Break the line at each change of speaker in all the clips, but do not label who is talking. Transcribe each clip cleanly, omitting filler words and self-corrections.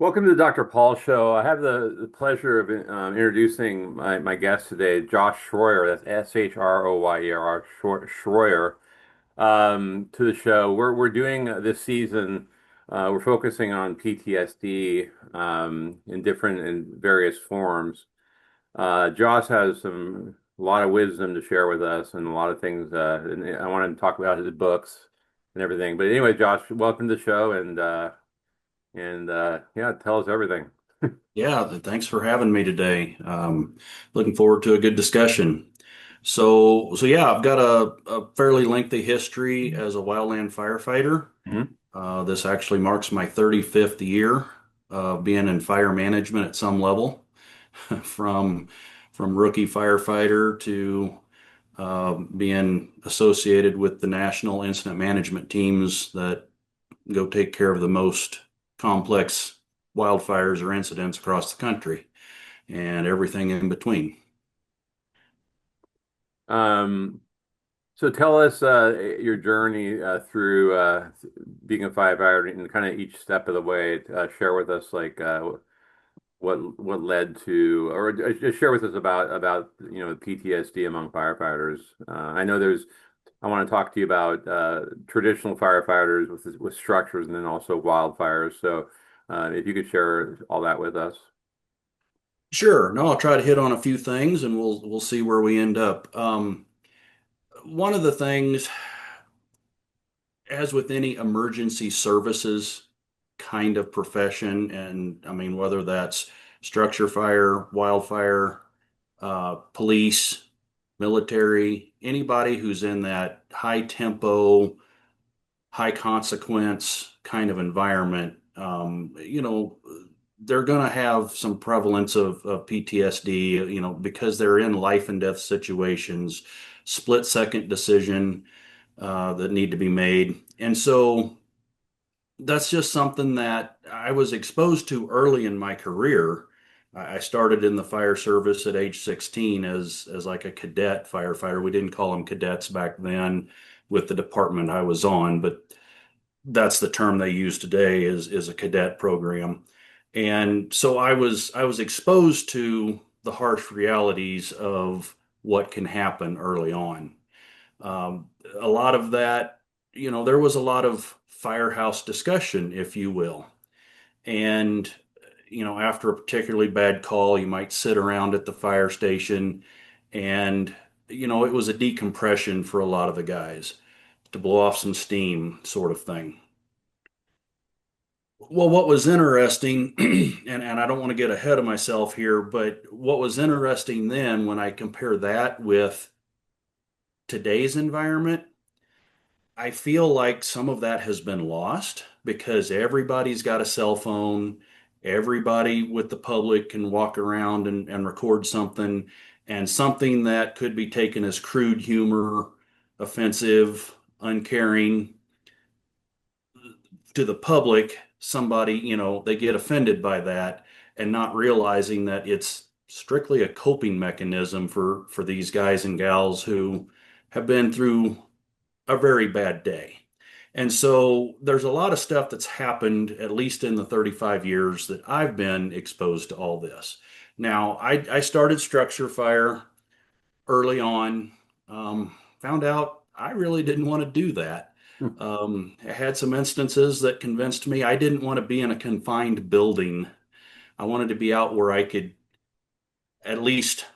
Welcome to the Dr. Paul Show. I have the pleasure of introducing my guest today, Josh Shroyer. That's Shroyer, Shroyer, to the show. We're doing this season. We're focusing on PTSD in different and various forms. Josh has a lot of wisdom to share with us and a lot of things. And I want to talk about his books and everything. But anyway, Josh, welcome to the show and yeah, tell us everything.
Yeah, thanks for having me today. Looking forward to a good discussion. So yeah, I've got a fairly lengthy history as a wildland firefighter.
Mhm.
This actually marks my 35th year being in fire management at some level, from from rookie firefighter to being associated with the national incident management teams that go take care of the most complex wildfires or incidents across the country and everything in between.
Um, so tell us your journey through being a firefighter and kind of each step of the way. Share with us like what led to, or just share with us about PTSD among firefighters. I know there's. I want to talk to you about traditional firefighters with structures and then also wildfires. So if you could share all that with us.
Sure. No, I'll try to hit on a few things and we'll see where we end up. One of the things, as with any emergency services kind of profession, and I mean whether that's structure fire, wildfire, police, military, anybody who's in that high tempo, high consequence kind of environment, they're going to have some prevalence of PTSD, because they're in life and death situations, split second decision that need to be made. And so that's just something that I was exposed to early in my career. I started in the fire service at age 16 as like a cadet firefighter. We didn't call them cadets back then with the department I was on, but that's the term they use today is a cadet program. And so I was exposed to the harsh realities of what can happen early on. A lot of that, there was a lot of firehouse discussion, if you will. And after a particularly bad call, you might sit around at the fire station and it was a decompression for a lot of the guys to blow off some steam sort of thing. Well, what was interesting, and I don't want to get ahead of myself here, but what was interesting then when I compare that with today's environment, I feel like some of that has been lost because everybody's got a cell phone. Everybody with the public can walk around and record something, and something that could be taken as crude humor, offensive, uncaring to the public, somebody, they get offended by that and not realizing that it's strictly a coping mechanism for these guys and gals who have been through a very bad day. And so there's a lot of stuff that's happened, at least in the 35 years that I've been exposed to all this. Now, I started structure fire early on, found out I really didn't want to do that. I had some instances that convinced me I didn't want to be in a confined building. I wanted to be out where I could at least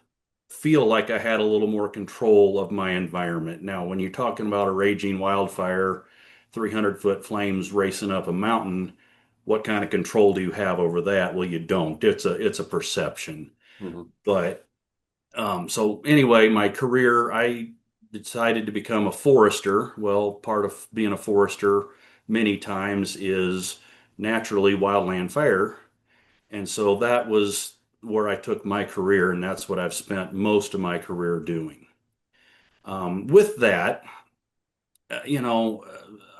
feel like I had a little more control of my environment. Now, when you're talking about a raging wildfire, 300-foot flames racing up a mountain, what kind of control do you have over that? Well, you don't. It's a perception.
Mhm.
But so anyway, my career, I decided to become a forester. Well, part of being a forester many times is naturally wildland fire. And so that was where I took my career, and that's what I've spent most of my career doing. With that,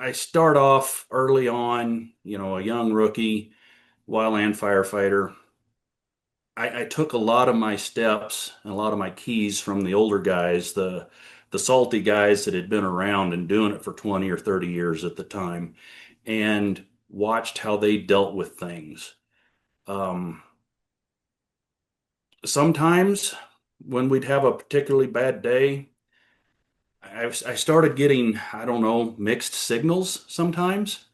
I start off early on, a young rookie, wildland firefighter. I took a lot of my steps and a lot of my keys from the older guys, the salty guys that had been around and doing it for 20 or 30 years at the time, and watched how they dealt with things. Um, Sometimes when we'd have a particularly bad day, I started getting, I don't know, mixed signals sometimes.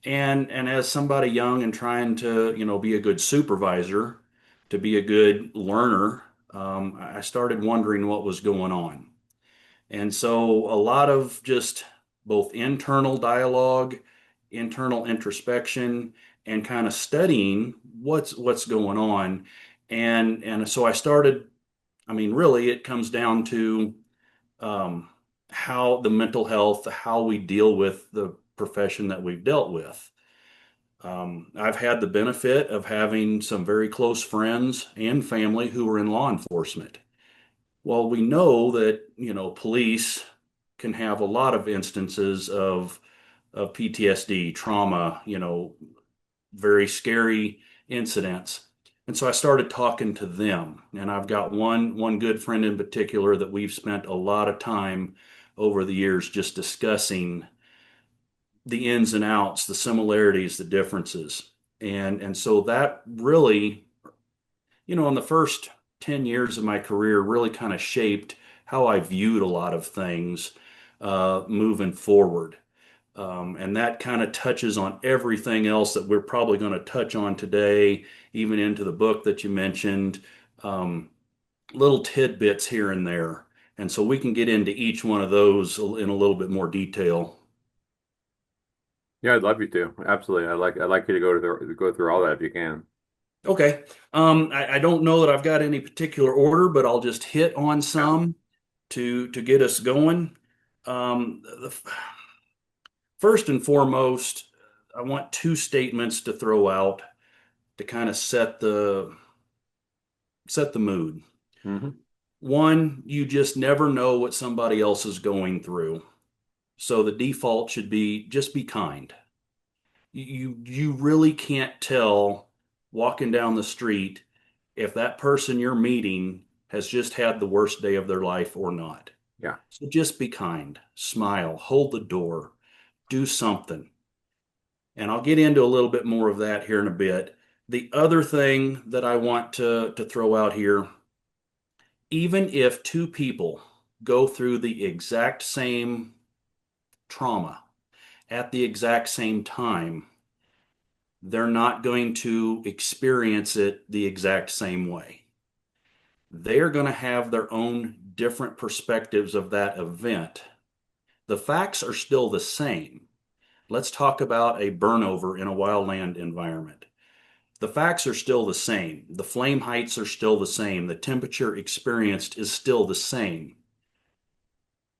And as somebody young and trying to, be a good supervisor, to be a good learner, I started wondering what was going on. And so a lot of just both internal dialogue, internal introspection, and kind of studying what's going on. And so I started, I mean, really it comes down to um, how the mental health, how we deal with the profession that we've dealt with. I've had the benefit of having some very close friends and family who are in law enforcement. Well, we know that, police can have a lot of instances of PTSD, trauma, very scary incidents. And so I started talking to them. And I've got one good friend in particular that we've spent a lot of time over the years just discussing the ins and outs, the similarities, the differences. And so that really, in the first 10 years of my career, really kind of shaped how I viewed a lot of things moving forward. And that kind of touches on everything else that we're probably going to touch on today, even into the book that you mentioned, um, little tidbits here and there. And so we can get into each one of those in a little bit more detail.
Yeah, I'd love you to. Absolutely. I'd like you to go through all that if you can.
Okay. I don't know that I've got any particular order, but I'll just hit on
Yeah.
some to get us going. The first and foremost, I want two statements to throw out to kind of set the mood.
Hmm.
One, you just never know what somebody else is going through. So the default should be just be kind. You really can't tell walking down the street if that person you're meeting has just had the worst day of their life or not.
Yeah.
So just be kind, smile, hold the door, do something. And I'll get into a little bit more of that here in a bit. The other thing that I want to throw out here, even if two people go through the exact same trauma at the exact same time, they're not going to experience it the exact same way. They're going to have their own different perspectives of that event. The facts are still the same. Let's talk about a burnover in a wildland environment. The facts are still the same. The flame heights are still the same. The temperature experienced is still the same.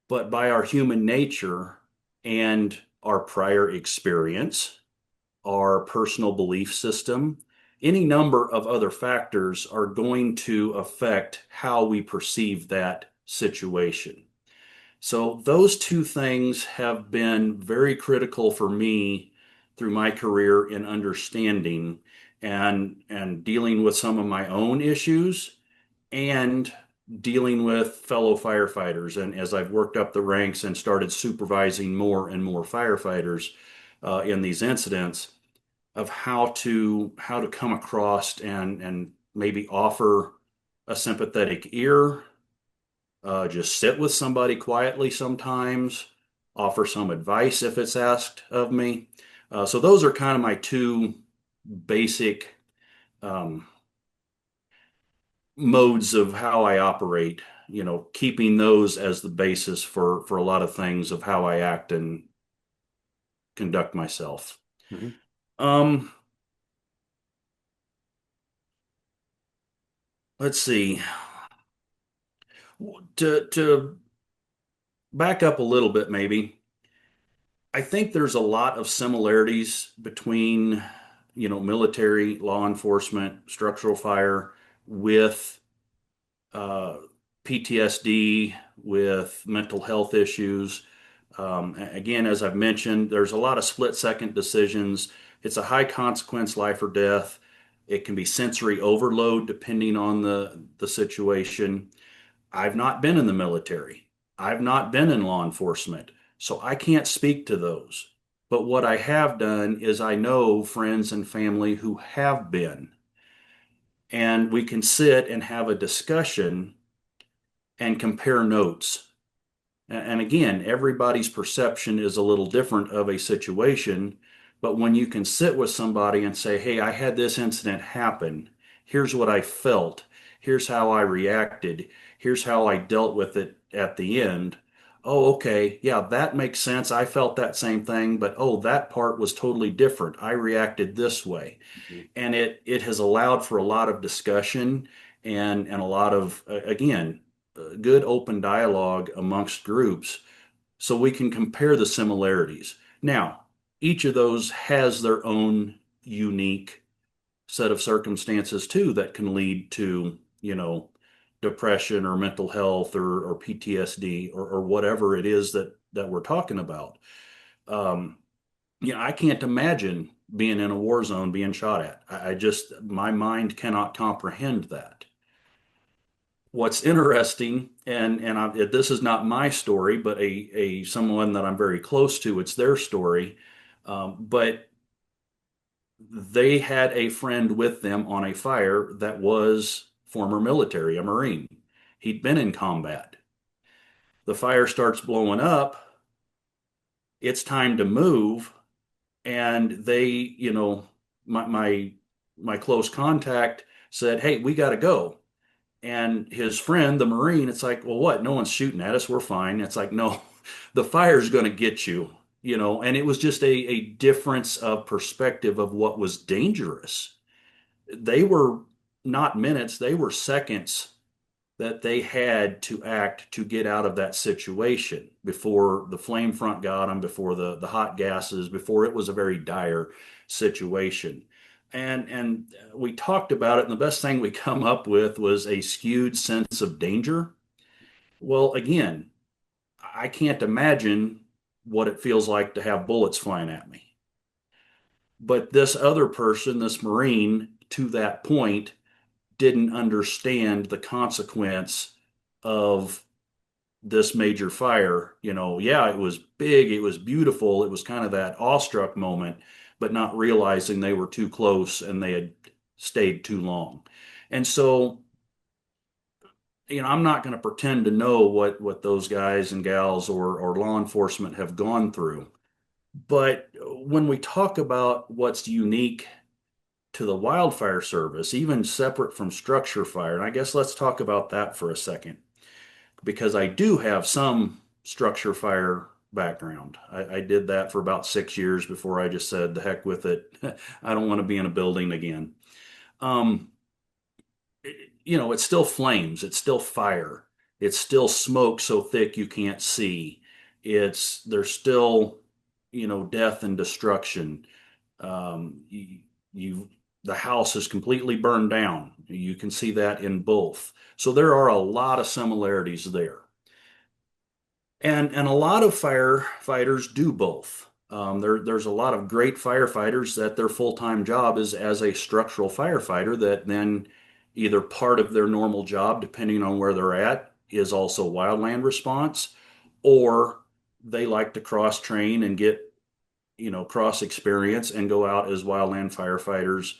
But by our human nature and our prior experience, our personal belief system, any number of other factors are going to affect how we perceive that situation. So, those two things have been very critical for me through my career in understanding and dealing with some of my own issues and dealing with fellow firefighters. And as I've worked up the ranks and started supervising more and more firefighters in these incidents, of how to come across and maybe offer a sympathetic ear, just sit with somebody quietly sometimes, offer some advice if it's asked of me. So those are kind of my two basic um, modes of how I operate. Keeping those as the basis for a lot of things of how I act and conduct myself.
Hmm.
Um, let's see. To back up a little bit, maybe. I think there's a lot of similarities between, military, law enforcement, structural fire with uh, PTSD, with mental health issues. Again, as I've mentioned, there's a lot of split-second decisions. It's a high consequence, life or death. It can be sensory overload depending on the situation. I've not been in the military. I've not been in law enforcement, so I can't speak to those. But what I have done is I know friends and family who have been. and we can sit and have a discussion and compare notes. And again, everybody's perception is a little different of a situation, but when you can sit with somebody and say, "Hey, I had this incident happen. Here's what I felt. Here's how I reacted. Here's how I dealt with it at the end." Oh, okay. Yeah, that makes sense. I felt that same thing, but oh, that part was totally different. I reacted this way.
Mhm.
And it has allowed for a lot of discussion and a lot of again, good open dialogue amongst groups so we can compare the similarities. Now, each of those has their own unique set of circumstances too that can lead to, depression or mental health or PTSD or whatever it is that we're talking about. Um, I can't imagine being in a war zone being shot at. I just, my mind cannot comprehend that. What's interesting, this is not my story, but a someone that I'm very close to, it's their story. But they had a friend with them on a fire that was former military, a Marine. He'd been in combat. The fire starts blowing up. It's time to move, and they, my close contact said, "Hey, we got to go." And his friend, the Marine, it's like, "Well, what? No one's shooting at us. We're fine." It's like, "No, the fire's going to get you." And it was just a difference of perspective of what was dangerous. They were not minutes, they were seconds that they had to act to get out of that situation before the flame front got them, before the hot gases, before it was a very dire situation. And we talked about it, and the best thing we come up with was a skewed sense of danger. Well, again, I can't imagine what it feels like to have bullets flying at me. But this other person, this Marine, to that point, didn't understand the consequence of this major fire. Yeah, it was big, it was beautiful, it was kind of that awestruck moment, but not realizing they were too close and they had stayed too long. And so, I'm not going to pretend to know what those guys and gals or law enforcement have gone through. But when we talk about what's unique to the wildfire service, even separate from structure fire, and I guess let's talk about that for a second, because I do have some structure fire background. I did that for about 6 years before I just said, the heck with it. I don't want to be in a building again. Um, it's still flames, it's still fire, it's still smoke so thick you can't see. There's still, death and destruction. You the house is completely burned down. You can see that in both. So there are a lot of similarities there. And a lot of firefighters do both. There's a lot of great firefighters that their full-time job is as a structural firefighter that then either part of their normal job, depending on where they're at, is also wildland response, or they like to cross train and get, cross experience and go out as wildland firefighters,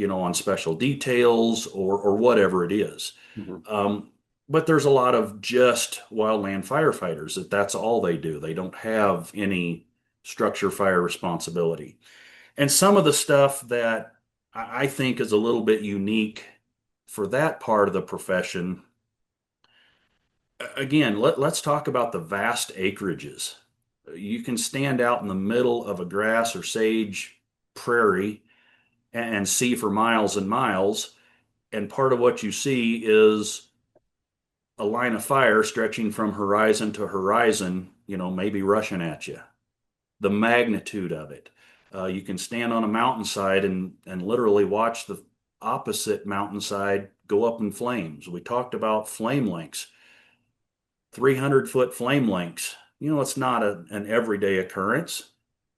on special details or whatever it is.
Mhm.
Um, but there's a lot of just wildland firefighters that's all they do. They don't have any structure fire responsibility. And some of the stuff that I think is a little bit unique for that part of the profession, again, let's talk about the vast acreages. You can stand out in the middle of a grass or sage prairie and see for miles and miles. And part of what you see is a line of fire stretching from horizon to horizon, maybe rushing at you. The magnitude of it. You can stand on a mountainside and literally watch the opposite mountainside go up in flames. We talked about flame lengths, 300-foot flame lengths. It's not an everyday occurrence,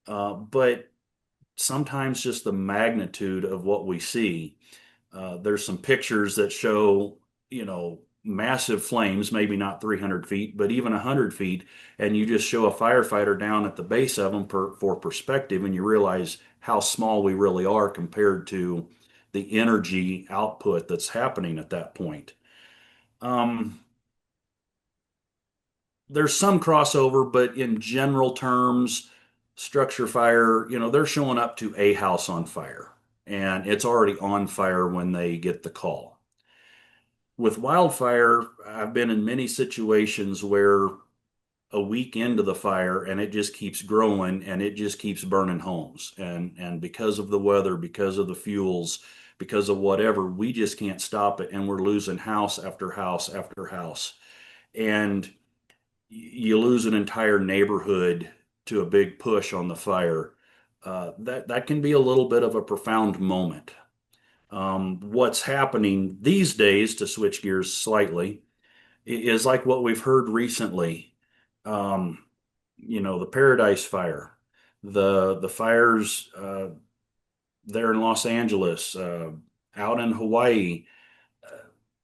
but sometimes just the magnitude of what we see. There's some pictures that show, massive flames, maybe not 300 feet, but even 100 feet. And you just show a firefighter down at the base of them for perspective, and you realize how small we really are compared to the energy output that's happening at that point. Um, there's some crossover, but in general terms, structure fire, they're showing up to a house on fire and it's already on fire when they get the call. With wildfire, I've been in many situations where a week into the fire and it just keeps growing and it just keeps burning homes. And because of the weather, because of the fuels, because of whatever, we just can't stop it and we're losing house after house after house. And you lose an entire neighborhood to a big push on the fire. That can be a little bit of a profound moment. What's happening these days, to switch gears slightly, is like what we've heard recently. Um, the Paradise Fire, the fires there in Los Angeles, out in Hawaii,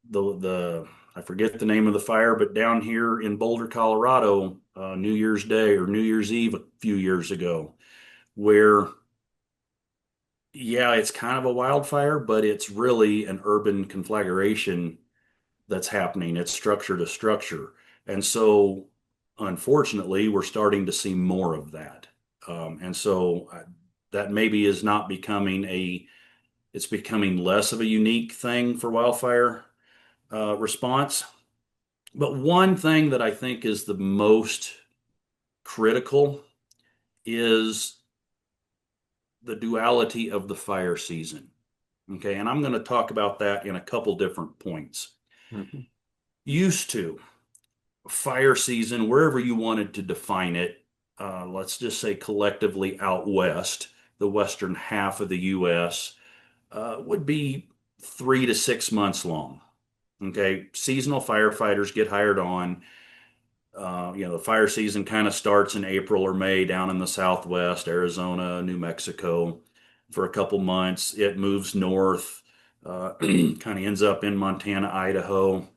the I forget the name of the fire, but down here in Boulder, Colorado, New Year's Day or New Year's Eve a few years ago, where yeah, it's kind of a wildfire, but it's really an urban conflagration that's happening. It's structure to structure. And so, unfortunately, we're starting to see more of that. That maybe is not becoming it's becoming less of a unique thing for wildfire response. But one thing that I think is the most critical is the duality of the fire season. Okay. And I'm going to talk about that in a couple different points.
Mhm.
Used to, fire season, wherever you wanted to define it, let's just say collectively out west, the western half of the US, would be 3 to 6 months long. Okay. Seasonal firefighters get hired on. The fire season kind of starts in April or May down in the Southwest, Arizona, New Mexico, for a couple months. It moves north, kind of ends up in Montana, Idaho,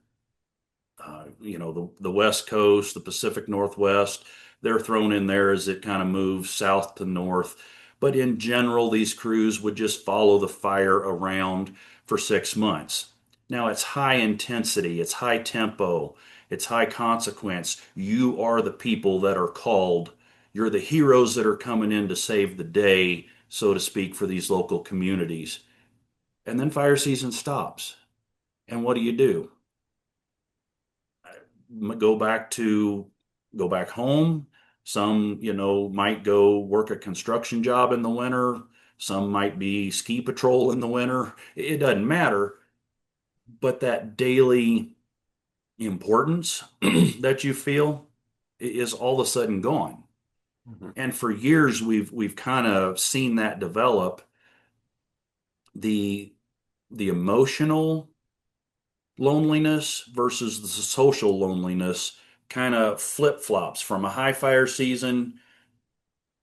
the West Coast, the Pacific Northwest. They're thrown in there as it kind of moves south to north. But in general, these crews would just follow the fire around for 6 months. Now it's high intensity, it's high tempo, it's high consequence. You are the people that are called. You're the heroes that are coming in to save the day, so to speak, for these local communities. And then fire season stops. And what do? Go back to go back home. Some, might go work a construction job in the winter. Some might be ski patrol in the winter. It doesn't matter. But that daily importance that you feel is all of a sudden gone.
Mhm.
And for years we've kind of seen that develop. The the emotional loneliness versus the social loneliness kind of flip flops from a high fire season.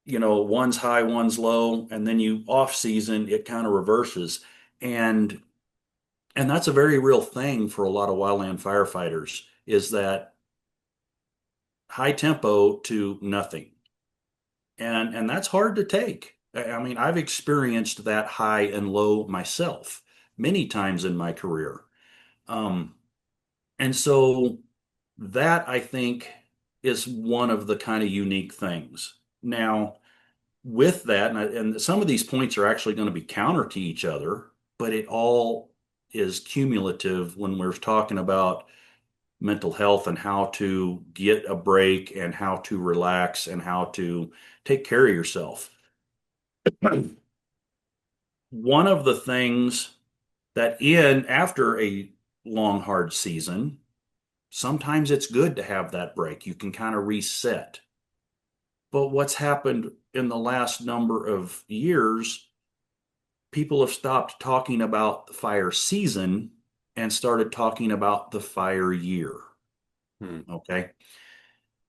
One's high, one's low, and then you off season, it kind of reverses. And and that's a very real thing for a lot of wildland firefighters is that high tempo to nothing. And that's hard to take. I mean, I've experienced that high and low myself many times in my career. Um, and so that I think is one of the kind of unique things. Now, with that, and some of these points are actually going to be counter to each other, but it all is cumulative when we're talking about mental health and how to get a break and how to relax and how to take care of yourself. One of the things that in after a long, hard season, sometimes it's good to have that break. You can kind of reset. But what's happened in the last number of years, people have stopped talking about the fire season and started talking about the fire year.
Hmm.
Okay.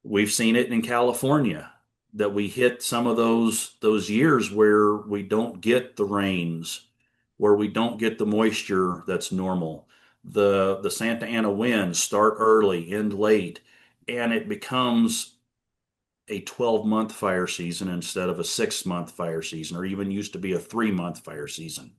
We've seen it in California that we hit some of those years where we don't get the rains, where we don't get the moisture that's normal. The Santa Ana winds start early, end late, and it becomes a 12-month fire season instead of a 6-month fire season, or even used to be a 3-month fire season.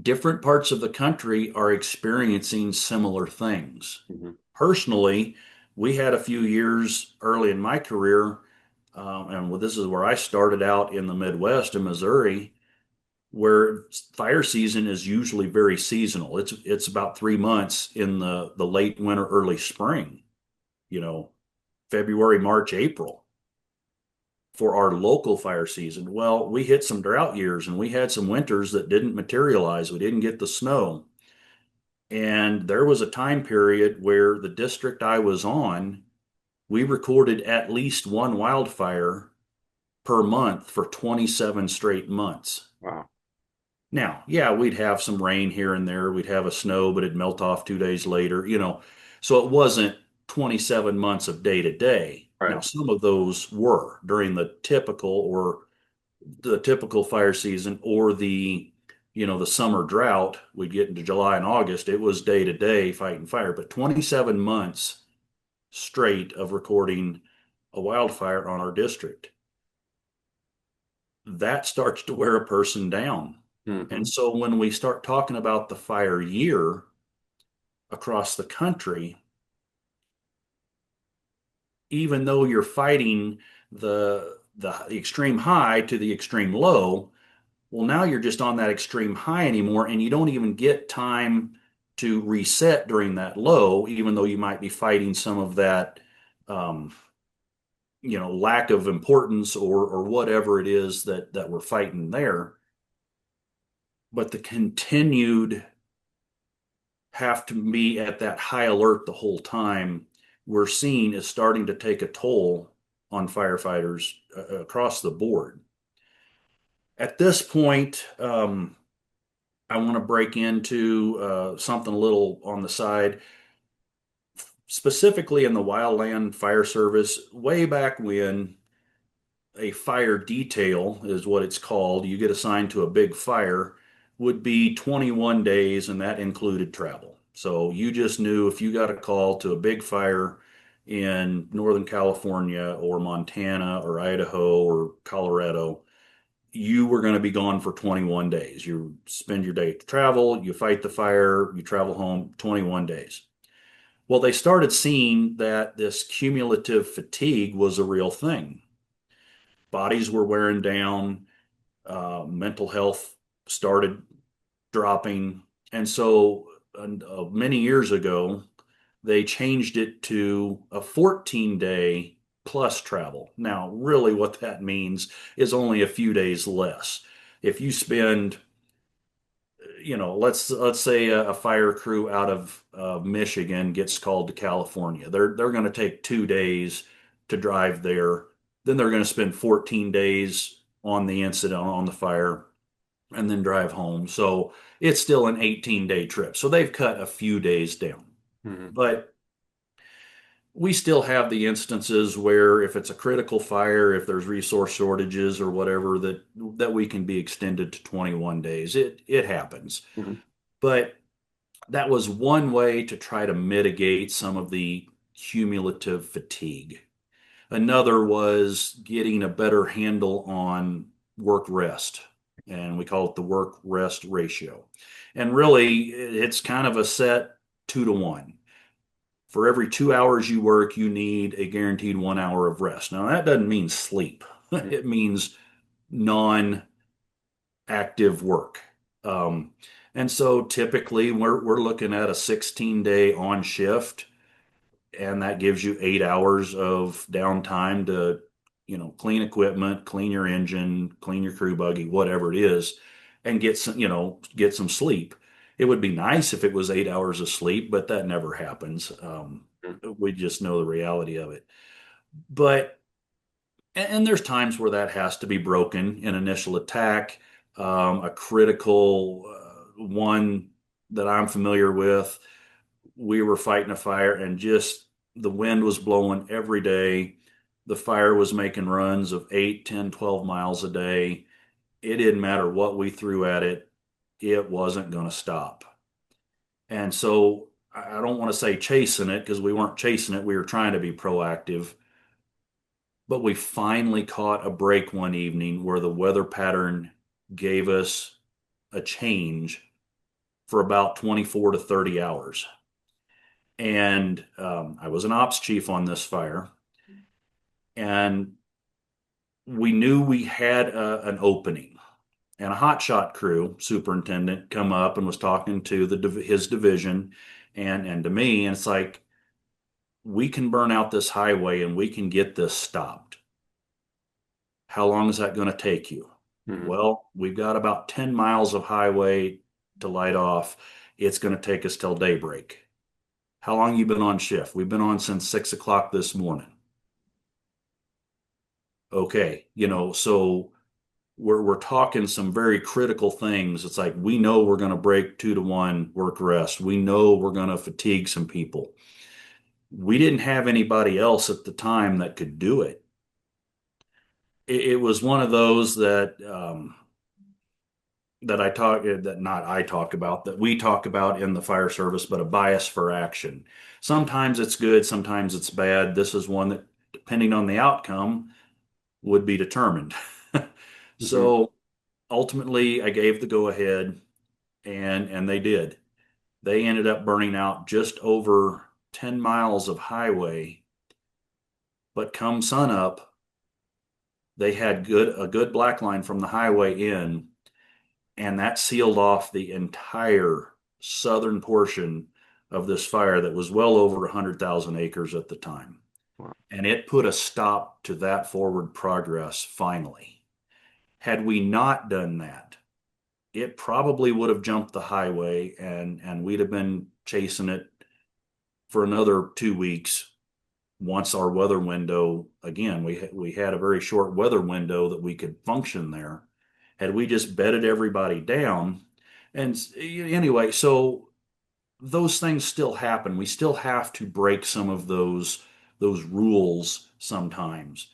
Different parts of the country are experiencing similar things.
Hmm.
Personally, we had a few years early in my career, and this is where I started out in the Midwest in Missouri, where fire season is usually very seasonal. It's about 3 months in the late winter, early spring, you know, February, March, April for our local fire season. Well, we hit some drought years and we had some winters that didn't materialize. We didn't get the snow. And there was a time period where the district I was on, we recorded at least one wildfire per month for 27 straight months.
Wow.
Now, yeah, we'd have some rain here and there. We'd have a snow, but it'd melt off 2 days later, you know. So it wasn't 27 months of day to day. Now,
Right.
some of those were during the typical fire season or the summer drought. We'd get into July and August. It was day to day fighting fire, but 27 months straight of recording a wildfire on our district, that starts to wear a person down. And
Hmm.
so when we start talking about the fire year across the country, even though you're fighting the extreme high to the extreme low, well, now you're just on that extreme high anymore, and you don't even get time to reset during that low, even though you might be fighting some of that, um, lack of importance or whatever it is that we're fighting there. But the continued have to be at that high alert the whole time we're seeing is starting to take a toll on firefighters across the board. At this point, I want to break into something a little on the side, specifically in the Wildland Fire Service. Way back when, a fire detail is what it's called, you get assigned to a big fire, would be 21 days, and that included travel. So you just knew if you got a call to a big fire in Northern California or Montana or Idaho or Colorado, you were going to be gone for 21 days. You spend your day to travel, you fight the fire, you travel home 21 days. Well, they started seeing that this cumulative fatigue was a real thing. Bodies were wearing down, mental health started dropping. And so many years ago, they changed it to a 14-day plus travel. Now, really, what that means is only a few days less. If you spend, let's say a fire crew out of Michigan gets called to California, they're going to take 2 days to drive there. Then they're going to spend 14 days on the incident on the fire and then drive home. So it's still an 18-day trip. So they've cut a few days down.
Hmm.
But we still have the instances where if it's a critical fire, if there's resource shortages or whatever, that we can be extended to 21 days. It happens.
Hmm.
But that was one way to try to mitigate some of the cumulative fatigue. Another was getting a better handle on work rest, and we call it the work rest ratio. And really, it's kind of a set 2 to 1. For every 2 hours you work, you need a guaranteed 1 hour of rest. Now, that doesn't mean sleep, it means non active work. Um, and so typically we're looking at a 16-day on shift, and that gives you 8 hours of downtime to, clean equipment, clean your engine, clean your crew buggy, whatever it is, and get some sleep. It would be nice if it was 8 hours of sleep, but that never happens. We just know the reality of it. But and there's times where that has to be broken. An initial attack, a critical one that I'm familiar with, we were fighting a fire and just the wind was blowing every day. The fire was making runs of 8, 10, 12 miles a day. It didn't matter what we threw at it, it wasn't going to stop. And so I don't want to say chasing it because we weren't chasing it. We were trying to be proactive. But we finally caught a break one evening where the weather pattern gave us a change for about 24 to 30 hours. And I was an ops chief on this fire, and we knew we had an opening. And a hotshot crew superintendent come up and was talking to his division and to me, and it's like, we can burn out this highway and we can get this stopped. How long is that going to take you?
Hmm.
Well, we've got about 10 miles of highway to light off. It's going to take us till daybreak. How long you been on shift? We've been on since 6 o'clock this morning. Okay, so we're talking some very critical things. It's like, we know we're going to break 2 to 1 work rest. We know we're going to fatigue some people. We didn't have anybody else at the time that could do it. It was one of those that I talk that not I talk about that we talk about in the fire service, but a bias for action. Sometimes it's good, sometimes it's bad. This is one that, depending on the outcome, would be determined.
Hmm.
So ultimately, I gave the go ahead, and they did. They ended up burning out just over 10 miles of highway, but come sunup, they had a good black line from the highway in, and that sealed off the entire southern portion of this fire that was well over 100,000 acres at the time.
Wow.
And it put a stop to that forward progress finally. Had we not done that, it probably would have jumped the highway, and we'd have been chasing it for another 2 weeks. Once our weather window, again, we had a very short weather window that we could function there. Had we just bedded everybody down, and anyway, so those things still happen. We still have to break some of those rules sometimes,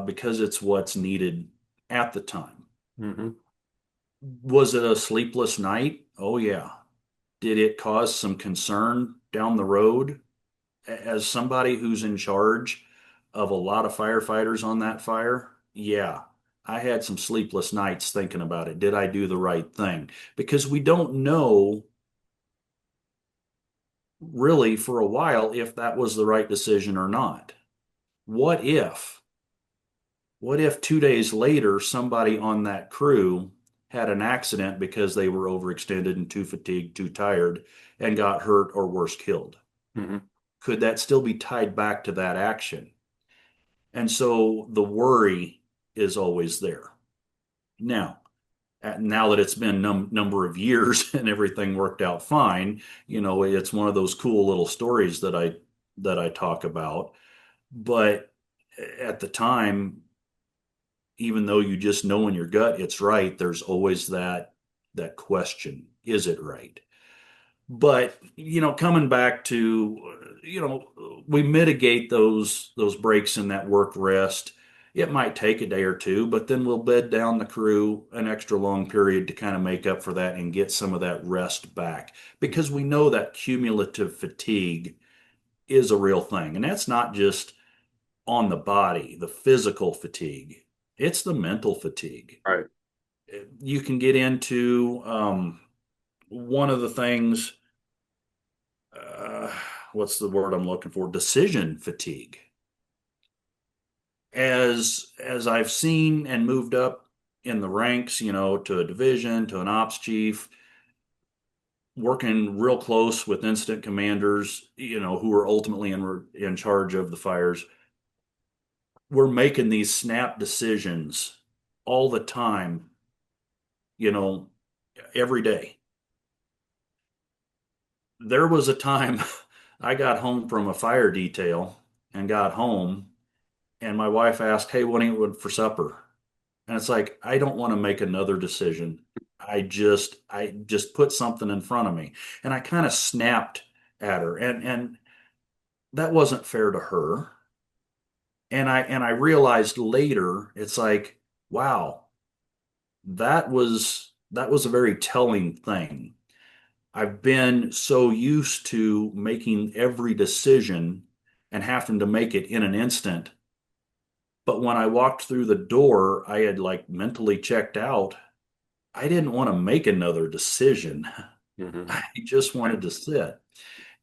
because it's what's needed at the time.
Hmm.
Was it a sleepless night? Oh yeah. Did it cause some concern down the road? As somebody who's in charge of a lot of firefighters on that fire, yeah, I had some sleepless nights thinking about it. Did I do the right thing? Because we don't know really for a while if that was the right decision or not. What if? What if 2 days later somebody on that crew had an accident because they were overextended and too fatigued, too tired, and got hurt or worse, killed?
Hmm.
Could that still be tied back to that action? And so the worry is always there. Now, now that it's been number of years and everything worked out fine, it's one of those cool little stories that I talk about. But at the time, even though you just know in your gut it's right, there's always that question: is it right? But coming back to, we mitigate those breaks in that work rest. It might take a day or two, but then we'll bed down the crew an extra long period to kind of make up for that and get some of that rest back, because we know that cumulative fatigue is a real thing. And that's not just on the body, the physical fatigue, it's the mental fatigue.
Right.
You can get into one of the things, uh, what's the word I'm looking for? Decision fatigue. As I've seen and moved up in the ranks, to a division, to an ops chief, working real close with incident commanders, who are ultimately in charge of the fires, we're making these snap decisions all the time, you know, every day. There was a time I got home from a fire detail and got home, and my wife asked, "Hey, what do you want for supper?" And it's like, I don't want to make another decision. I just put something in front of me. And I kind of snapped at her. And that wasn't fair to her. And I realized later, it's like, wow, that was a very telling thing. I've been so used to making every decision and having to make it in an instant. But when I walked through the door, I had like mentally checked out. I didn't want to make another decision.
Hmm.
He just wanted to sit.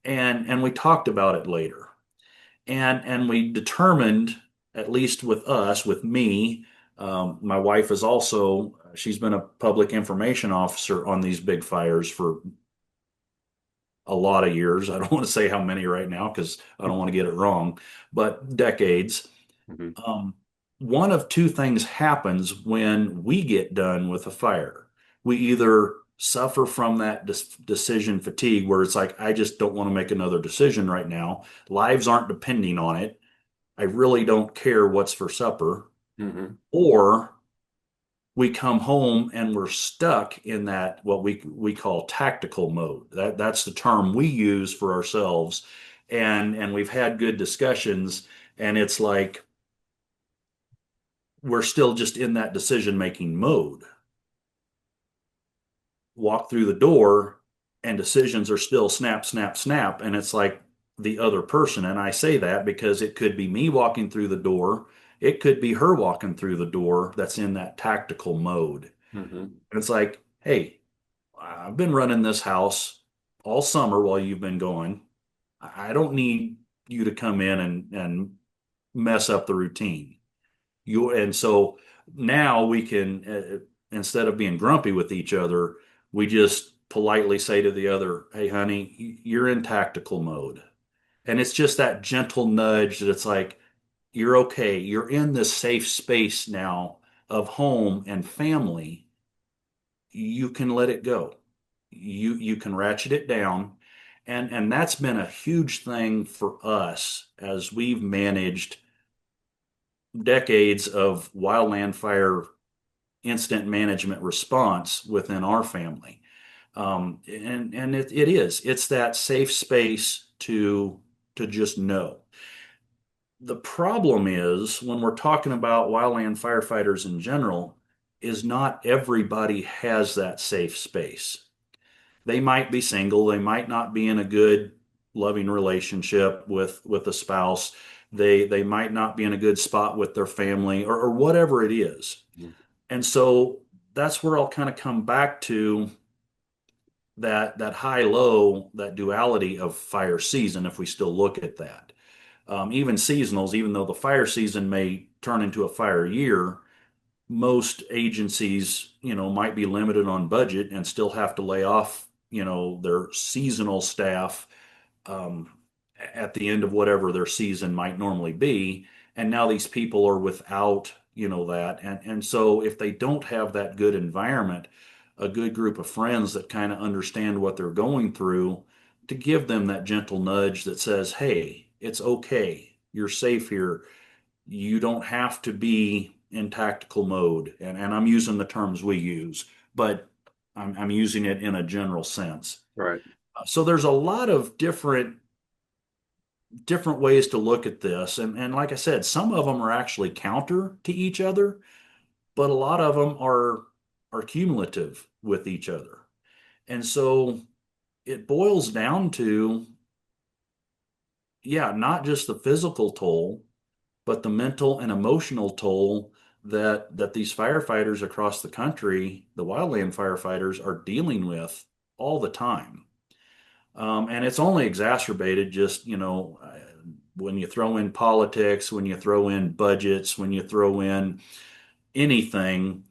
And we talked about it later. And we determined, at least with us, with me, my wife is also, she's been a public information officer on these big fires for a lot of years. I don't want to say how many right now because I don't want to get it wrong, but decades.
Hmm.
Um, One of two things happens when we get done with a fire. We either suffer from that decision fatigue where it's like, I just don't want to make another decision right now. Lives aren't depending on it. I really don't care what's for supper.
Hmm.
Or we come home and we're stuck in that what we call tactical mode. That's the term we use for ourselves. And we've had good discussions, and it's like we're still just in that decision making mode. Walk through the door and decisions are still snap, snap, snap. And it's like the other person. And I say that because it could be me walking through the door, it could be her walking through the door that's in that tactical mode.
Hmm.
And it's like, hey, I've been running this house all summer while you've been going. I don't need you to come in and mess up the routine. And so now we can, instead of being grumpy with each other, we just politely say to the other, "Hey, honey, you're in tactical mode." And it's just that gentle nudge that it's like, "You're okay. You're in this safe space now of home and family. You can let it go. You can ratchet it down." And that's been a huge thing for us as we've managed decades of wildland fire incident management response within our family. And it is, it's that safe space to just know. The problem is when we're talking about wildland firefighters in general, is not everybody has that safe space. They might be single, they might not be in a good loving relationship with a spouse. They might not be in a good spot with their family or whatever it is. And so that's where I'll kind of come back to that high low, that duality of fire season, if we still look at that. Even seasonals, even though the fire season may turn into a fire year, most agencies, might be limited on budget and still have to lay off, their seasonal staff um, at the end of whatever their season might normally be. And now these people are without, that. And so if they don't have that good environment, a good group of friends that kind of understand what they're going through, to give them that gentle nudge that says, hey, it's okay. You're safe here. You don't have to be in tactical mode. And I'm using the terms we use, but I'm using it in a general sense.
Right.
So there's a lot of different ways to look at this. And like I said, some of them are actually counter to each other, but a lot of them are cumulative with each other. And so it boils down to, yeah, not just the physical toll, but the mental and emotional toll that these firefighters across the country, the wildland firefighters, are dealing with all the time. And it's only exacerbated just, when you throw in politics, when you throw in budgets, when you throw in anything,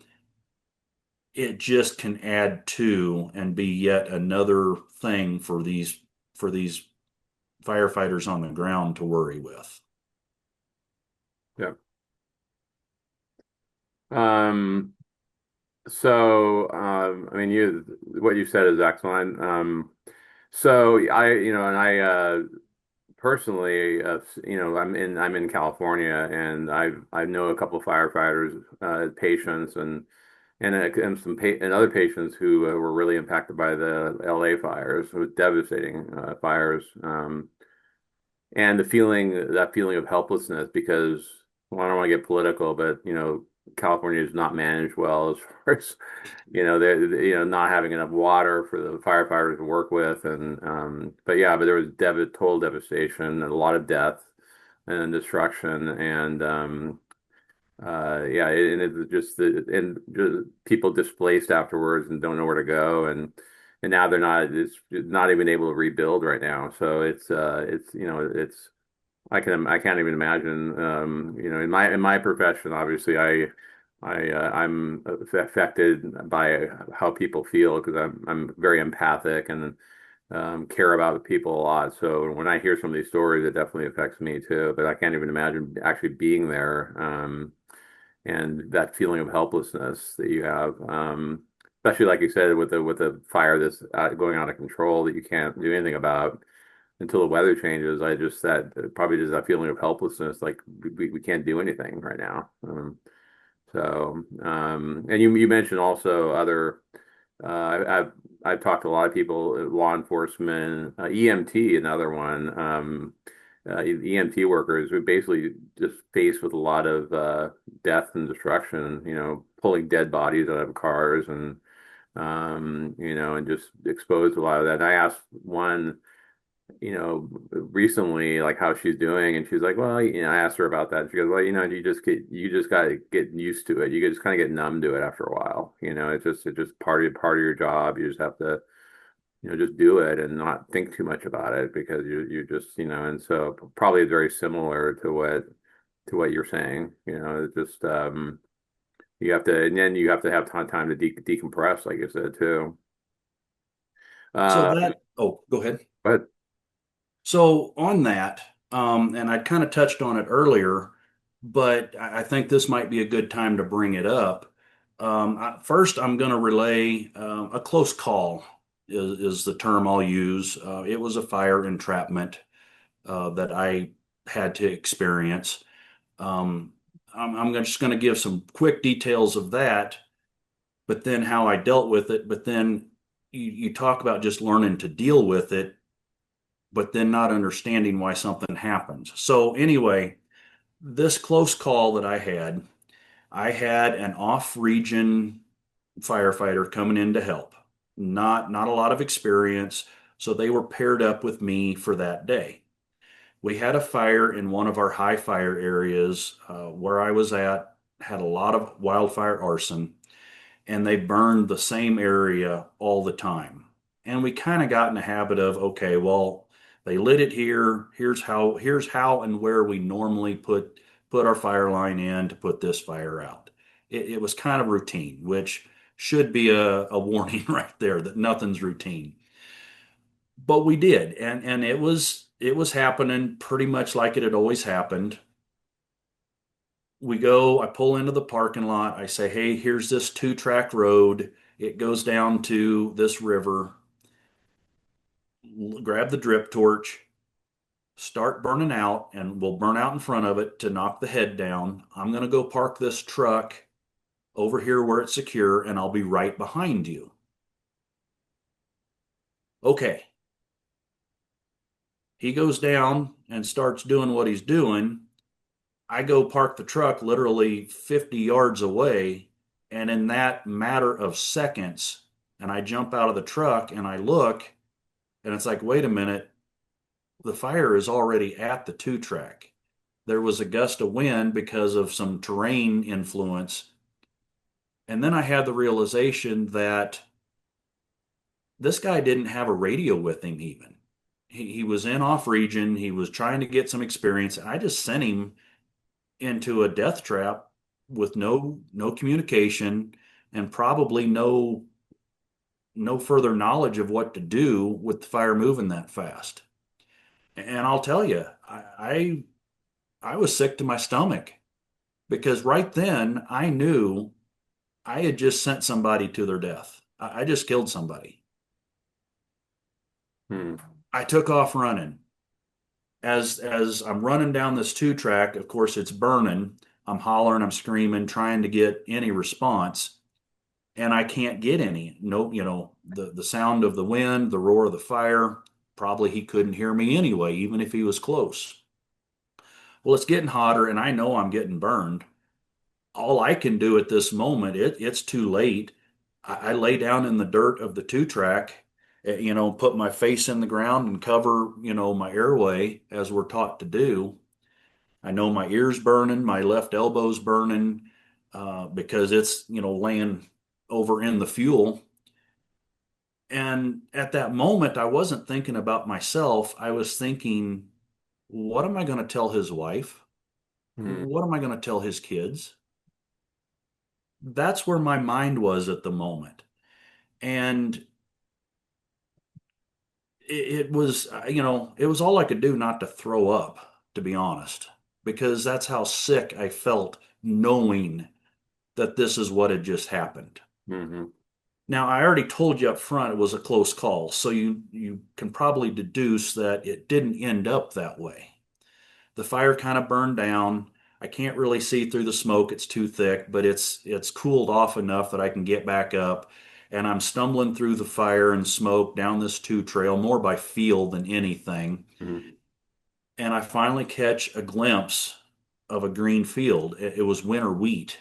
it just can add to and be yet another thing for these firefighters on the ground to worry with.
Yeah. Um, I mean, what you said is excellent. And personally, I'm in California, and I know a couple of firefighters, patients, and and other patients who were really impacted by the LA fires. It was devastating fires. And that feeling of helplessness, because, well, I don't want to get political, but California is not managed well as far as they're not having enough water for the firefighters to work with, and but yeah, but there was total devastation and a lot of death and destruction, and yeah, and it's just people displaced afterwards and don't know where to go, and now they're not, it's not even able to rebuild right now. So it's it's I can't even imagine. In my profession, obviously, I'm affected by how people feel because I'm very empathic and care about people a lot. So when I hear some of these stories, it definitely affects me too. But I can't even imagine actually being there, and that feeling of helplessness that you have. Especially like you said, with the fire that's going out of control that you can't do anything about until the weather changes. I just that probably just that feeling of helplessness, like we can't do anything right now. And you mentioned also other. I've talked to a lot of people, law enforcement, EMT, another one. EMT workers who basically just faced with a lot of death and destruction. Pulling dead bodies out of cars and just exposed to a lot of that. And I asked one recently, like how she's doing, and she's like, well, I asked her about that. She goes, well, you just got to get used to it. You just kind of get numb to it after a while. It's just part of your job. You just have to, just do it and not think too much about it because you just, and so probably it's very similar to what you're saying. It's just you have to, and then you have to have time to decompress, like you said too.
So
Uh,
oh, go ahead.
but
So on that, and I kind of touched on it earlier, but I think this might be a good time to bring it up. First, I'm going to relay a close call is the term I'll use. It was a fire entrapment that I had to experience. Um, I'm just going to give some quick details of that, but then how I dealt with it. But then you talk about just learning to deal with it, but then not understanding why something happens. So anyway, this close call that I had an off-region firefighter coming in to help. Not a lot of experience, so they were paired up with me for that day. We had a fire in one of our high fire areas where I was at, had a lot of wildfire arson, and they burned the same area all the time. And we kind of got in the habit of, okay, well, they lit it here. Here's how and where we normally put our fire line in to put this fire out. It was kind of routine, which should be a warning right there that nothing's routine. But we did, and it was happening pretty much like it had always happened. I pull into the parking lot. I say, hey, here's this two-track road. It goes down to this river. Grab the drip torch, start burning out, and we'll burn out in front of it to knock the head down. I'm going to go park this truck over here where it's secure, and I'll be right behind you. Okay. He goes down and starts doing what he's doing. I go park the truck literally 50 yards away. And in that matter of seconds, and I jump out of the truck and I look, and it's like, wait a minute, the fire is already at the two track. There was a gust of wind because of some terrain influence. And then I had the realization that this guy didn't have a radio with him, even. He was in off region. He was trying to get some experience. And I just sent him into a death trap with no communication and probably no further knowledge of what to do with the fire moving that fast. And I'll tell you, I was sick to my stomach because right then I knew I had just sent somebody to their death. I just killed somebody.
hmm.
I took off running. As I'm running down this two track, of course it's burning. I'm hollering, I'm screaming, trying to get any response, and I can't get any. No, the sound of the wind, the roar of the fire. Probably he couldn't hear me anyway, even if he was close. Well, it's getting hotter, and I know I'm getting burned. All I can do at this moment, it's too late. I lay down in the dirt of the two track, put my face in the ground and cover, my airway as we're taught to do. I know my ears burning, my left elbow's burning because it's, laying over in the fuel. And at that moment, I wasn't thinking about myself. I was thinking, what am I going to tell his wife?
Mm,
What am I going to tell his kids? That's where my mind was at the moment. And it was, it was all I could do not to throw up, to be honest, because that's how sick I felt knowing that this is what had just happened.
mm-hmm,
Now, I already told you up front it was a close call, so you can probably deduce that it didn't end up that way. The fire kind of burned down. I can't really see through the smoke. It's too thick, but it's cooled off enough that I can get back up. And I'm stumbling through the fire and smoke down this two trail, more by feel than anything.
mm-hmm,
And I finally catch a glimpse of a green field. It was winter wheat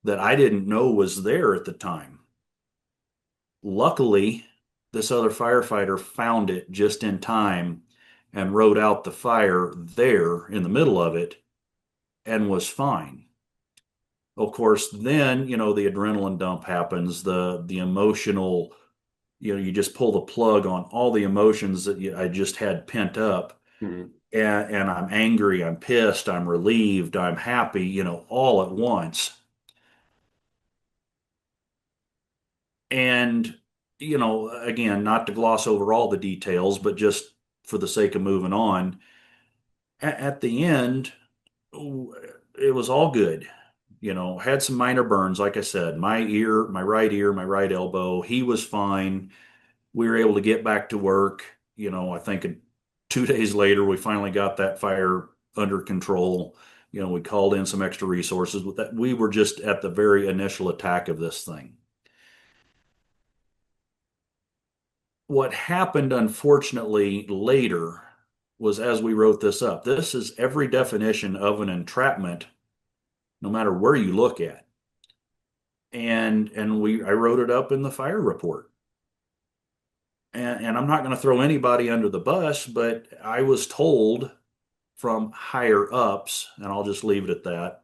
that I didn't know was there at the time. Luckily, this other firefighter found it just in time and rode out the fire there in the middle of it and was fine. Of course, then, the adrenaline dump happens, the emotional, you just pull the plug on all the emotions that I just had pent up.
mm-hmm,
And I'm angry, I'm pissed, I'm relieved, I'm happy, all at once. And, again, not to gloss over all the details, but just for the sake of moving on, at the end, it was all good. Had some minor burns, like I said, my ear, my right elbow, he was fine. We were able to get back to work. I think 2 days later, we finally got that fire under control. We called in some extra resources with that. We were just at the very initial attack of this thing. What happened, unfortunately, later was as we wrote this up, this is every definition of an entrapment, no matter where you look at. And I wrote it up in the fire report. And I'm not going to throw anybody under the bus, but I was told from higher ups, and I'll just leave it at that.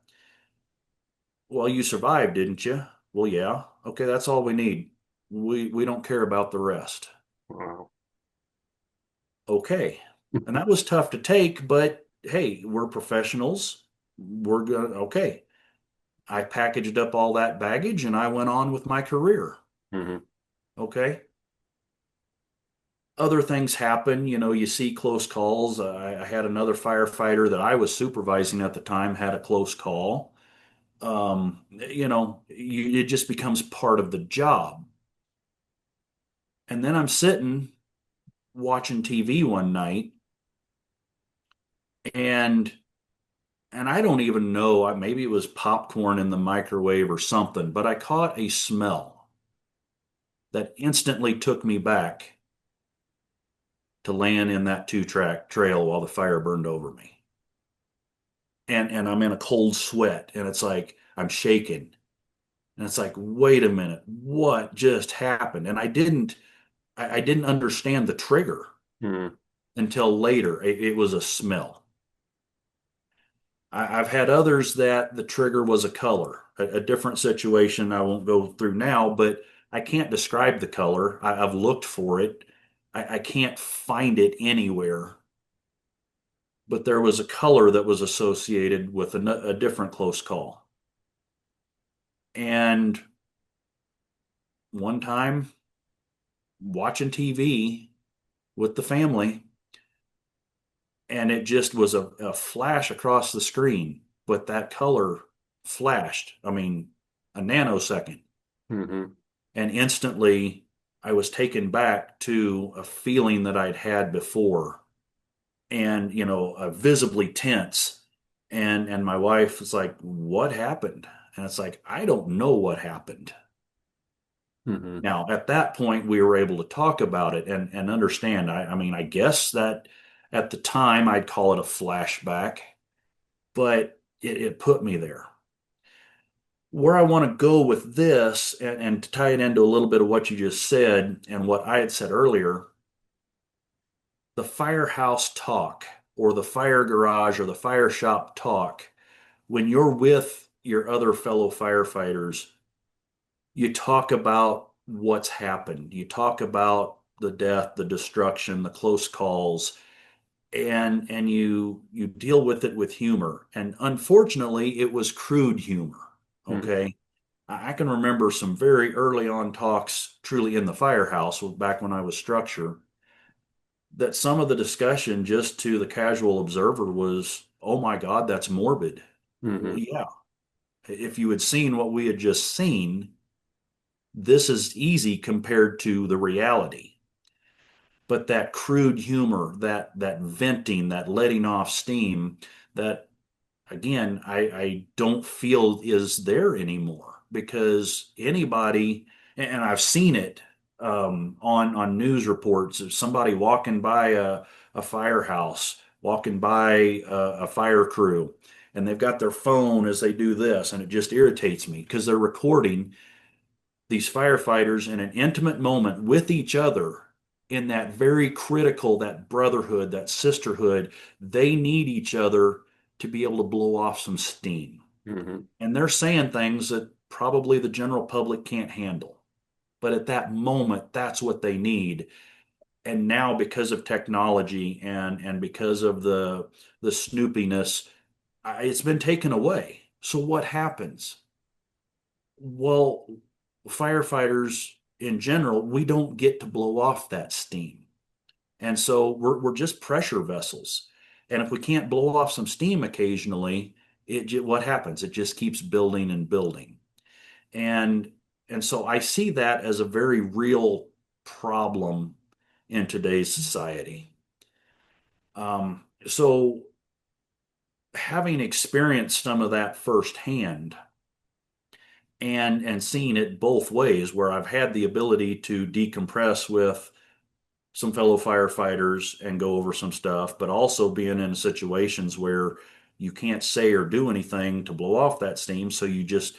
Well, you survived, didn't you? Well, yeah. Okay, that's all we need. We don't care about the rest.
wow.
Okay. And that was tough to take, but hey, we're professionals. We're good. Okay. I packaged up all that baggage and I went on with my career.
Mm-hmm,
Okay. Other things happen. You see close calls. I had another firefighter that I was supervising at the time had a close call. It just becomes part of the job. And then I'm sitting watching TV one night and I don't even know, maybe it was popcorn in the microwave or something, but I caught a smell that instantly took me back to laying in that two-track trail while the fire burned over me. And I'm in a cold sweat and it's like I'm shaking. And it's like, wait a minute, what just happened? And I didn't understand the trigger
mm-hmm,
until later. It was a smell. I've had others that the trigger was a color, a different situation I won't go through now, but I can't describe the color. I've looked for it. I can't find it anywhere. But there was a color that was associated with a different close call. And one time, watching TV with the family, and it just was a flash across the screen, but that color flashed. I mean, a nanosecond.
mm-hmm,
And instantly I was taken back to a feeling that I'd had before and, visibly tense. And my wife was like, "What happened?" And it's like, I don't know what happened.
mm-hmm,
Now, at that point, we were able to talk about it and understand. I mean, I guess that at the time I'd call it a flashback, but it put me there. Where I want to go with this, and to tie it into a little bit of what you just said and what I had said earlier, the firehouse talk or the fire garage or the fire shop talk, when you're with your other fellow firefighters, you talk about what's happened. You talk about the death, the destruction, the close calls, and you deal with it with humor. And unfortunately, it was crude humor.
Hmm.
Okay. I can remember some very early on talks, truly in the firehouse, back when I was structure, that some of the discussion just to the casual observer was, oh my God, that's morbid. Well,
Hmm.
yeah. If you had seen what we had just seen, this is easy compared to the reality. But that crude humor, that venting, that letting off steam, that again, I don't feel is there anymore because anybody, and I've seen it on news reports of somebody walking by a firehouse, walking by a fire crew, and they've got their phone as they do this, and it just irritates me because they're recording these firefighters in an intimate moment with each other in that very critical, that brotherhood, that sisterhood. They need each other to be able to blow off some steam.
Hmm.
And they're saying things that probably the general public can't handle. But at that moment, that's what they need. And now, because of technology and because of the snoopiness, it's been taken away. So what happens? Well, firefighters in general, we don't get to blow off that steam. And so we're just pressure vessels. And if we can't blow off some steam occasionally, what happens? It just keeps building and building. And and so I see that as a very real problem in today's society. So having experienced some of that firsthand, and seeing it both ways, where I've had the ability to decompress with some fellow firefighters and go over some stuff, but also being in situations where you can't say or do anything to blow off that steam, so you just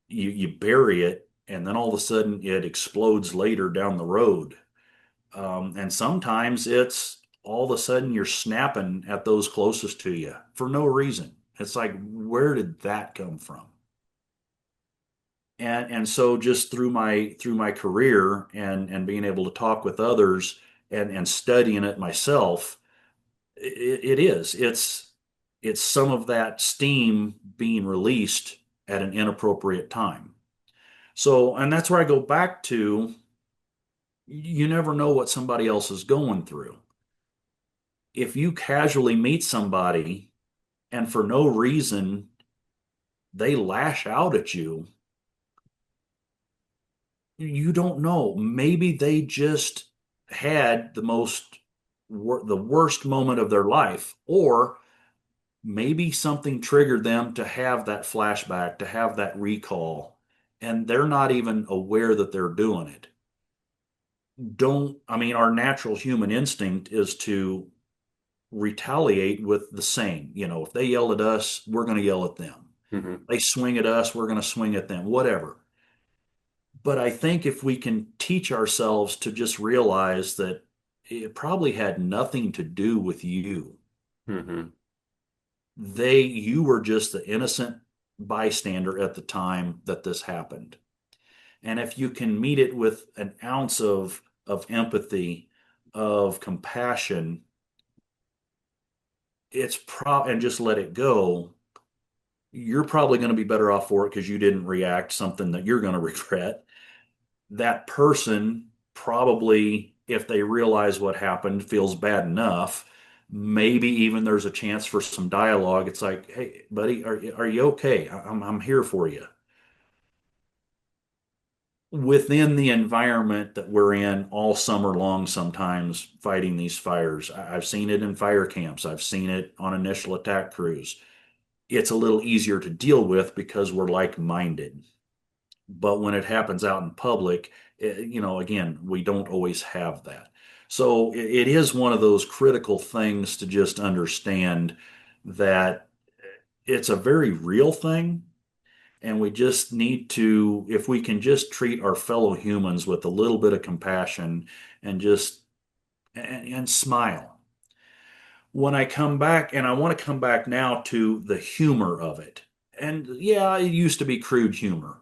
you bury it, and then all of a sudden it explodes later down the road. And sometimes it's all of a sudden you're snapping at those closest to you for no reason. It's like, where did that come from? And so just through my career and being able to talk with others and studying it myself, it is it's some of that steam being released at an inappropriate time. So, and that's where I go back to, you never know what somebody else is going through. If you casually meet somebody and for no reason they lash out at you, you don't know. Maybe they just had the worst moment of their life, or maybe something triggered them to have that flashback, to have that recall, and they're not even aware that they're doing it. Don't, I mean, our natural human instinct is to retaliate with the same. If they yell at us, we're going to yell at them.
Hmm.
They swing at us, we're going to swing at them, whatever. But I think if we can teach ourselves to just realize that it probably had nothing to do with you.
Hmm.
You were just the innocent bystander at the time that this happened. And if you can meet it with an ounce of empathy, of compassion, and just let it go, you're probably going to be better off for it because you didn't react something that you're going to regret. That person probably, if they realize what happened, feels bad enough. Maybe even there's a chance for some dialogue. It's like, hey, buddy, are you okay? I'm here for you. Within the environment that we're in all summer long, sometimes fighting these fires. I've seen it in fire camps. I've seen it on initial attack crews. It's a little easier to deal with because we're like-minded. But when it happens out in public, again, we don't always have that. So it is one of those critical things to just understand that it's a very real thing. And we just need to, if we can just treat our fellow humans with a little bit of compassion and just and smile. When I come back, and I want to come back now to the humor of it. And yeah, it used to be crude humor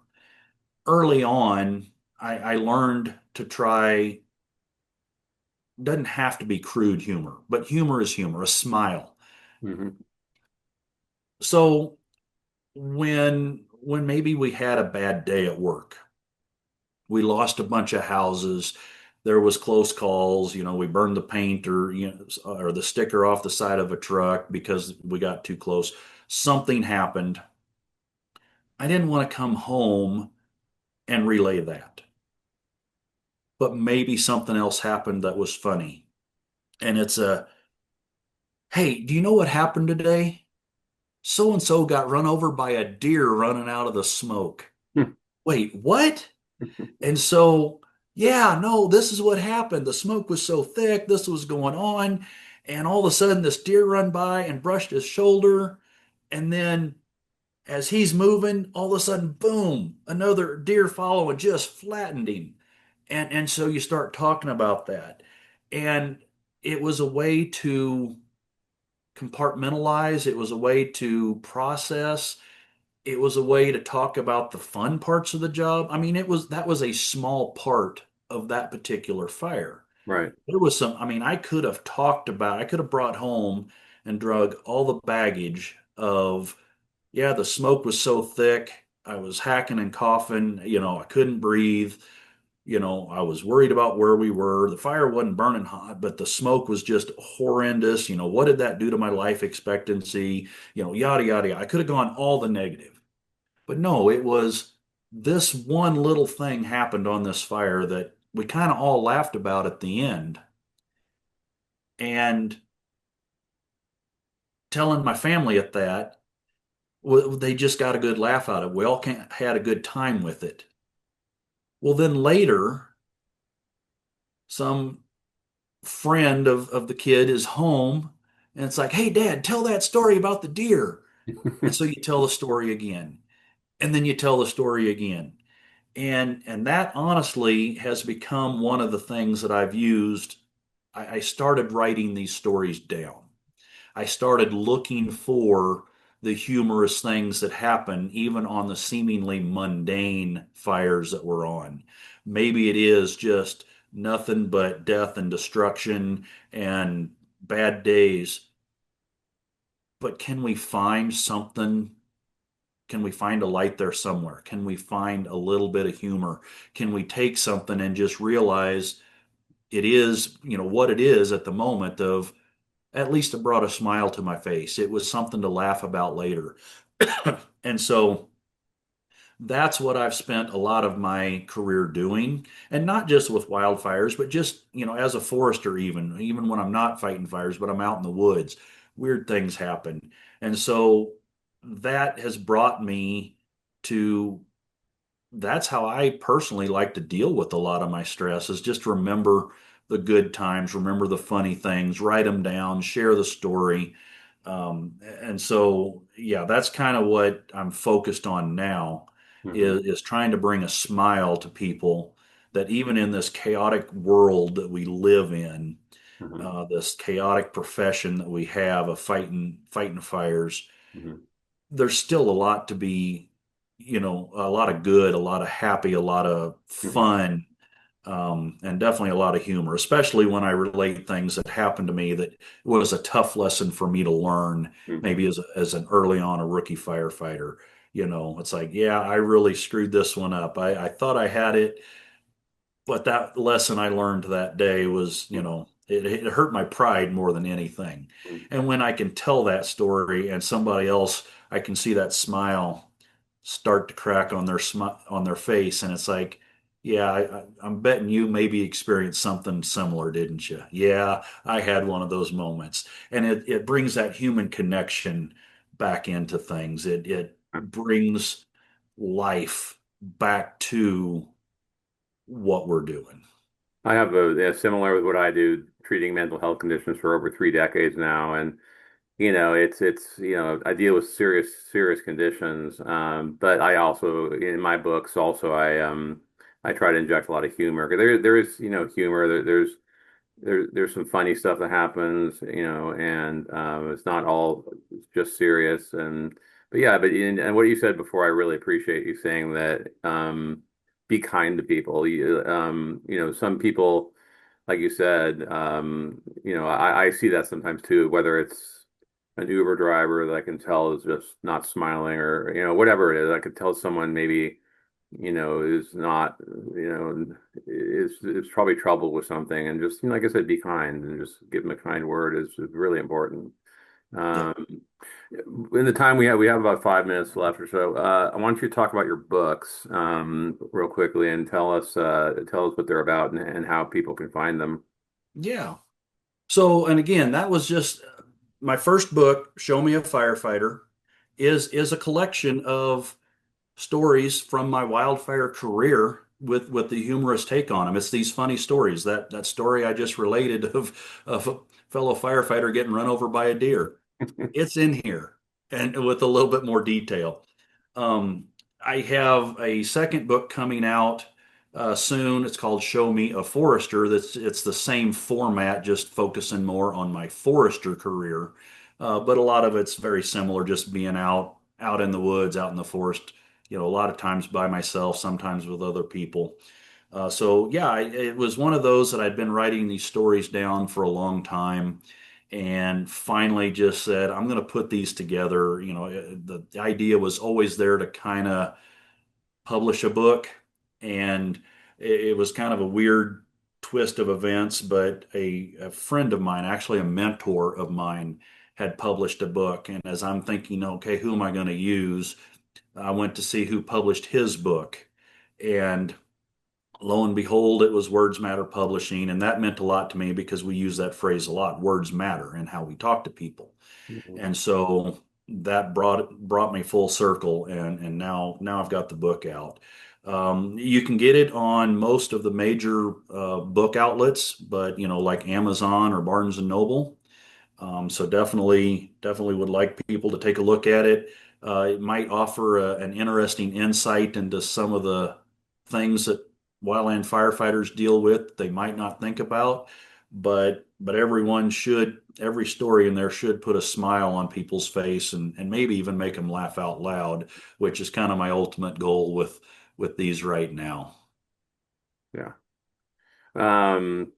early on. I learned to try, doesn't have to be crude humor, but humor is humor, a smile.
Hmm.
So when maybe we had a bad day at work, we lost a bunch of houses, there was close calls, we burned the paint or or the sticker off the side of a truck because we got too close. Something happened. I didn't want to come home and relay that. But maybe something else happened that was funny. And it's hey, do you know what happened today? So and so got run over by a deer running out of the smoke. Wait, what? And so, yeah, no, this is what happened. The smoke was so thick, this was going on. And all of a sudden, this deer run by and brushed his shoulder. And then, as he's moving, all of a sudden, boom, another deer following just flattened him. And so you start talking about that. And it was a way to compartmentalize, it was a way to process, it was a way to talk about the fun parts of the job. I mean, it was that was a small part of that particular fire.
Right.
There was some, I mean, I could have talked about, I could have brought home and drug all the baggage of, yeah, the smoke was so thick, I was hacking and coughing, I couldn't breathe. I was worried about where we were. The fire wasn't burning hot, but the smoke was just horrendous. What did that do to my life expectancy? Yada, yada, yada. I could have gone all the negative. But no, it was this one little thing happened on this fire that we kind of all laughed about at the end. And telling my family at that, well, they just got a good laugh out of it. We all had a good time with it. Well, then later, some friend of the kid is home and it's like, hey, Dad, tell that story about the deer. And so you tell the story again, and then you tell the story again. And that honestly has become one of the things that I've used. I started writing these stories down. I started looking for the humorous things that happen even on the seemingly mundane fires that we're on. Maybe it is just nothing but death and destruction and bad days, but can we find something? Can we find a light there somewhere? Can we find a little bit of humor? Can we take something and just realize it is, what it is at the moment of at least it brought a smile to my face. It was something to laugh about later. And so that's what I've spent a lot of my career doing. And not just with wildfires, but just, as a forester, even when I'm not fighting fires, but I'm out in the woods, weird things happen. And so that has brought me to that's how I personally like to deal with a lot of my stress is just remember the good times, remember the funny things, write them down, share the story. And so, yeah, that's kind of what I'm focused on now
Hmm.
is trying to bring a smile to people that even in this chaotic world that we live in,
Hmm.
this chaotic profession that we have of fighting fires,
Hmm.
there's still a lot to be, a lot of good, a lot of happy, a lot of
Hmm.
fun, and definitely a lot of humor, especially when I relate things that happened to me that was a tough lesson for me to learn,
Hmm.
maybe as an early on a rookie firefighter. It's like, yeah, I really screwed this one up. I thought I had it, but that lesson I learned that day was, it hurt my pride more than anything. And when I can tell that story and somebody else, I can see that smile start to crack on on their face, and it's like, yeah, I'm betting you maybe experienced something similar, didn't you? Yeah, I had one of those moments, and it brings that human connection back into things. It brings life back to what we're doing.
I have a yeah, similar with what I do, treating mental health conditions for over 3 decades now, and it's I deal with serious conditions, but I also in my books also I try to inject a lot of humor. 'Cause there is humor. There's some funny stuff that happens, and it's not all just serious. And but yeah, and what you said before, I really appreciate you saying that. be kind to people. Some people, like you said, I see that sometimes too, whether it's an Uber driver that I can tell is just not smiling or, whatever it is. I could tell someone maybe, is not, is probably troubled with something, and just, like I said, be kind and just give them a kind word is really important.
Yeah.
Um, in the time we have about 5 minutes left or so. I want you to talk about your books real quickly and tell us what they're about and how people can find them.
Yeah. So, and again, that was just my first book, Show Me a Firefighter, is a collection of stories from my wildfire career with the humorous take on them. It's these funny stories. That story I just related of a fellow firefighter getting run over by a deer. It's in here and with a little bit more detail. Um, I have a second book coming out soon. It's called Show Me a Forester. It's the same format, just focusing more on my forester career. But a lot of it's very similar, just being out in the woods, out in the forest, a lot of times by myself, sometimes with other people. So yeah, it was one of those that I'd been writing these stories down for a long time, and finally just said, I'm going to put these together. The idea was always there to kind of publish a book, and it was kind of a weird twist of events, but a friend of mine, actually a mentor of mine, had published a book, and as I'm thinking, okay, who am I going to use? I went to see who published his book, and lo and behold, it was Words Matter Publishing. And that meant a lot to me because we use that phrase a lot, words matter, and how we talk to people.
Mhm.
And so that brought me full circle, and now I've got the book out. You can get it on most of the major book outlets, but like Amazon or Barnes and Noble. So definitely would like people to take a look at it. It might offer an interesting insight into some of the things that wildland firefighters deal with they might not think about, but every story in there should put a smile on people's face, and maybe even make them laugh out loud, which is kind of my ultimate goal with these right now.
Yeah. Um,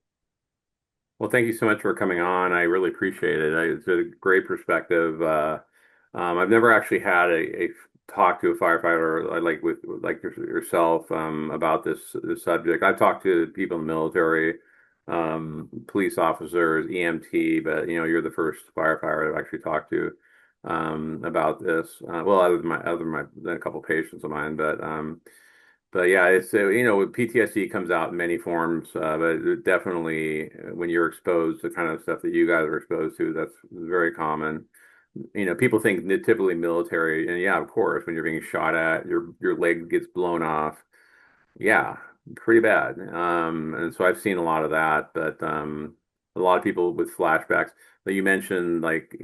well, thank you so much for coming on. I really appreciate it. It's a great perspective. I've never actually had a talk to a firefighter like yourself about this subject. I've talked to people in the military, police officers, EMT, but you're the first firefighter I've actually talked to about this. Well, than a couple of patients of mine, but yeah, it's PTSD comes out in many forms, but it definitely when you're exposed to kind of stuff that you guys are exposed to, that's very common. People think that typically military, and yeah, of course, when you're being shot at, your leg gets blown off. Yeah, pretty bad. And so I've seen a lot of that, but a lot of people with flashbacks. But you mentioned like,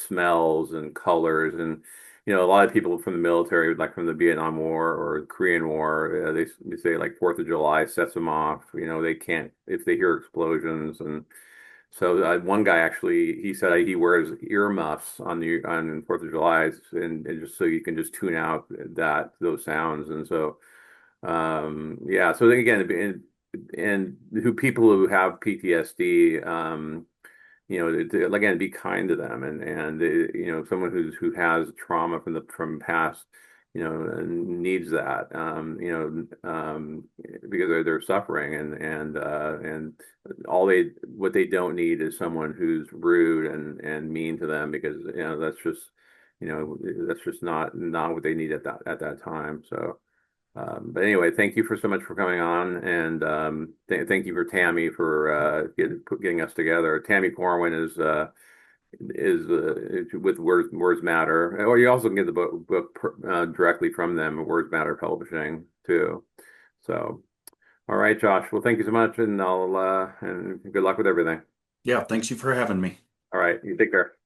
smells and colors and a lot of people from the military, like from the Vietnam War or Korean War, they say like Fourth of July sets them off. They can't if they hear explosions. And so one guy actually, he said he wears earmuffs on Fourth of July, and just so you can just tune out those sounds. And so yeah. So then again, and who people who have PTSD, again, be kind to them, and someone who has trauma from past, needs that, because they're suffering, and what they don't need is someone who's rude and mean to them, because that's just not what they need at that time. So. But anyway, thank you for so much for coming on, and thank you for Tammy for getting us together. Tammy Corwin is with Words Matter, or you also can get the book directly from them, Words Matter Publishing too. So, all right, Josh. Well, thank you so much, and and good luck with everything.
Yeah, thanks you for having me.
All right, you take care.